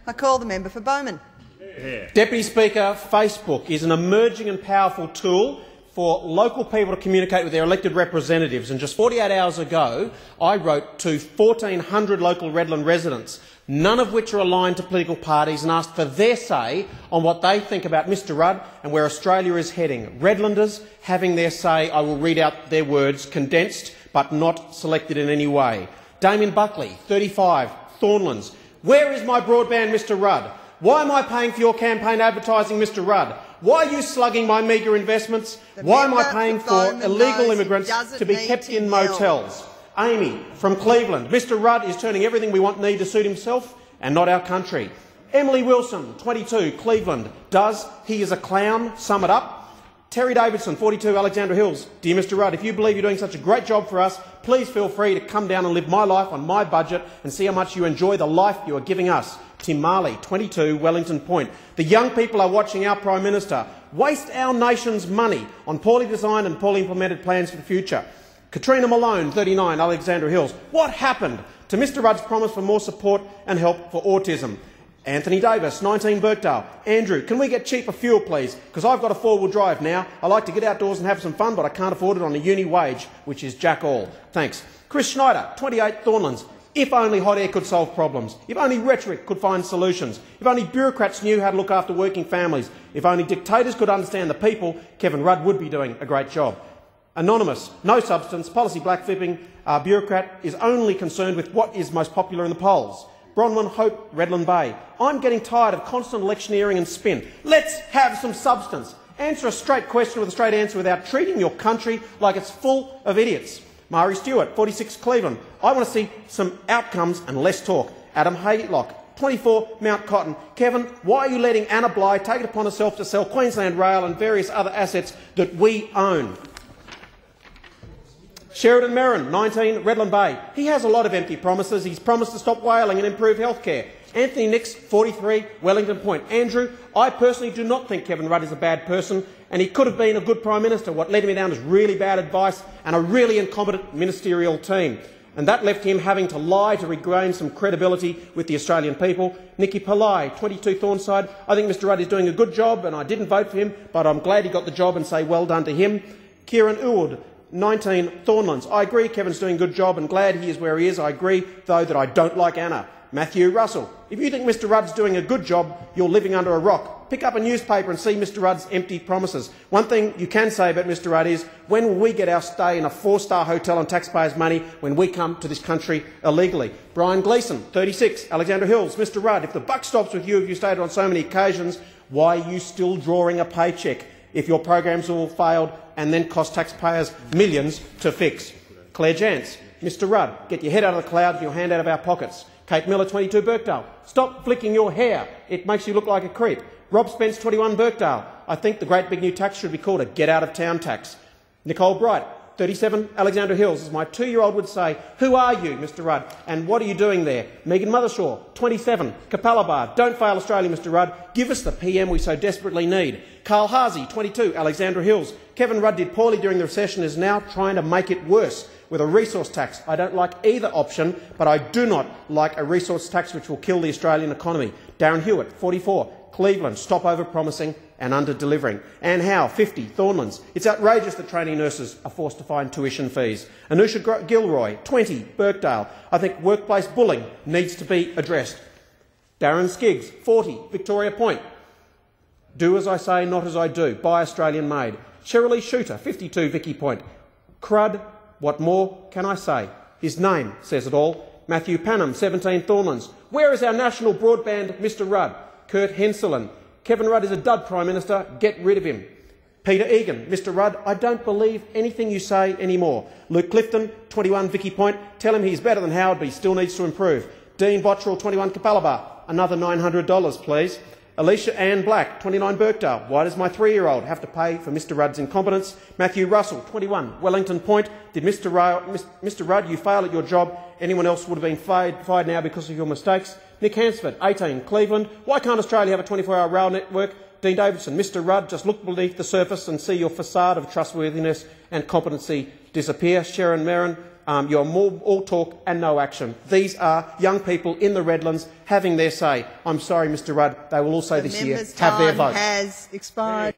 I call the member for Bowman. Deputy Speaker, Facebook is an emerging and powerful tool for local people to communicate with their elected representatives. And just 48 hours ago, I wrote to 1,400 local Redland residents, none of which are aligned to political parties, and asked for their say on what they think about Mr Rudd and where Australia is heading. Redlanders having their say. I will read out their words, condensed but not selected in any way. Damien Buckley, 35, Thornlands. Where is my broadband, Mr Rudd? Why am I paying for your campaign advertising, Mr Rudd? Why are you slugging my meagre investments? Why am I paying for illegal immigrants to be kept in motels? Amy from Cleveland. Mr Rudd is turning everything we want and need to suit himself and not our country. Emily Wilson, 22, Cleveland. Does he is a clown sum it up? Terry Davidson, 42, Alexandra Hills. Dear Mr Rudd, if you believe you're doing such a great job for us, please feel free to come down and live my life on my budget and see how much you enjoy the life you are giving us. Tim Marley, 22, Wellington Point. The young people are watching our Prime Minister waste our nation's money on poorly designed and poorly implemented plans for the future. Katrina Malone, 39, Alexandra Hills. What happened to Mr Rudd's promise for more support and help for autism? Anthony Davis, 19, Birkdale. Andrew, can we get cheaper fuel, please? Because I've got a four-wheel drive now. I like to get outdoors and have some fun, but I can't afford it on a uni wage, which is jack all. Thanks. Chris Schneider, 28, Thornlands. If only hot air could solve problems. If only rhetoric could find solutions. If only bureaucrats knew how to look after working families. If only dictators could understand the people, Kevin Rudd would be doing a great job. Anonymous, no substance, policy blackfipping, bureaucrat is only concerned with what is most popular in the polls. Bronwyn Hope, Redland Bay. I'm getting tired of constant electioneering and spin. Let's have some substance. Answer a straight question with a straight answer without treating your country like it's full of idiots. Mari Stewart, 46, Cleveland. I want to see some outcomes and less talk. Adam Haylock, 24, Mount Cotton. Kevin, why are you letting Anna Bligh take it upon herself to sell Queensland Rail and various other assets that we own? Sheridan Merrin, 19, Redland Bay. He has a lot of empty promises. He's promised to stop whaling and improve healthcare. Anthony Nix, 43, Wellington Point. Andrew, I personally do not think Kevin Rudd is a bad person, and he could have been a good Prime Minister. What led him down is really bad advice and a really incompetent ministerial team. And that left him having to lie to regain some credibility with the Australian people. Nikki Pillai, 22, Thornside. I think Mr Rudd is doing a good job, and I didn't vote for him, but I'm glad he got the job and say well done to him. Kieran Uwood, 19, Thornlands. I agree Kevin's doing a good job and glad he is where he is. I agree, though, that I don't like Anna. Matthew Russell. If you think Mr Rudd's doing a good job, you're living under a rock. Pick up a newspaper and see Mr Rudd's empty promises. One thing you can say about Mr Rudd is, when will we get our stay in a four-star hotel on taxpayers' money when we come to this country illegally? Brian Gleeson, 36, Alexandra Hills. Mr Rudd, if the buck stops with you, if you stayed on so many occasions, why are you still drawing a paycheck if your programs all failed and then cost taxpayers millions to fix? Claire Jantz, Mr Rudd, get your head out of the clouds and your hand out of our pockets. Kate Miller, 22, Birkdale. Stop flicking your hair. It makes you look like a creep. Rob Spence, 21, Birkdale. I think the great big new tax should be called a get-out-of-town tax. Nicole Bright, 37, Alexandra Hills. As my 2-year-old would say, who are you, Mr Rudd, and what are you doing there? Megan Mothershaw, 27, Capalaba. Don't fail Australia, Mr Rudd. Give us the PM we so desperately need. Carl Harsey, 22, Alexandra Hills. Kevin Rudd did poorly during the recession and is now trying to make it worse with a resource tax. I don't like either option, but I do not like a resource tax which will kill the Australian economy. Darren Hewitt, 44, Cleveland. Stop over-promising and under-delivering. Anne Howe, 50, Thornlands. It's outrageous that trainee nurses are forced to find tuition fees. Anusha Gilroy, 20, Birkdale. I think workplace bullying needs to be addressed. Darren Skiggs, 40, Victoria Point. Do as I say, not as I do. Buy Australian made. Cheryl Shooter, 52, Vicky Point. Crud. What more can I say? His name says it all. Matthew Panham, 17, Thornlands. Where is our national broadband, Mr Rudd? Kurt Henselin. Kevin Rudd is a dud, Prime Minister. Get rid of him. Peter Egan. Mr Rudd, I don't believe anything you say anymore. Luke Clifton, 21, Vicky Point. Tell him he's better than Howard, but he still needs to improve. Dean Bottrell, 21, Capalaba. Another $900, please. Alicia Ann Black, 29, Birkdale. Why does my 3-year-old have to pay for Mr Rudd's incompetence? Matthew Russell, 21, Wellington Point. Did Mr Rudd, you fail at your job? Anyone else would have been fired now because of your mistakes? Nick Hansford, 18, Cleveland. Why can't Australia have a 24-hour rail network? Dean Davidson, Mr Rudd, just look beneath the surface and see your facade of trustworthiness and competency disappear. Sharon Merrin, You're more all talk and no action. These are young people in the Redlands having their say. I'm sorry, Mr Rudd, they will also this year have their vote. Has expired.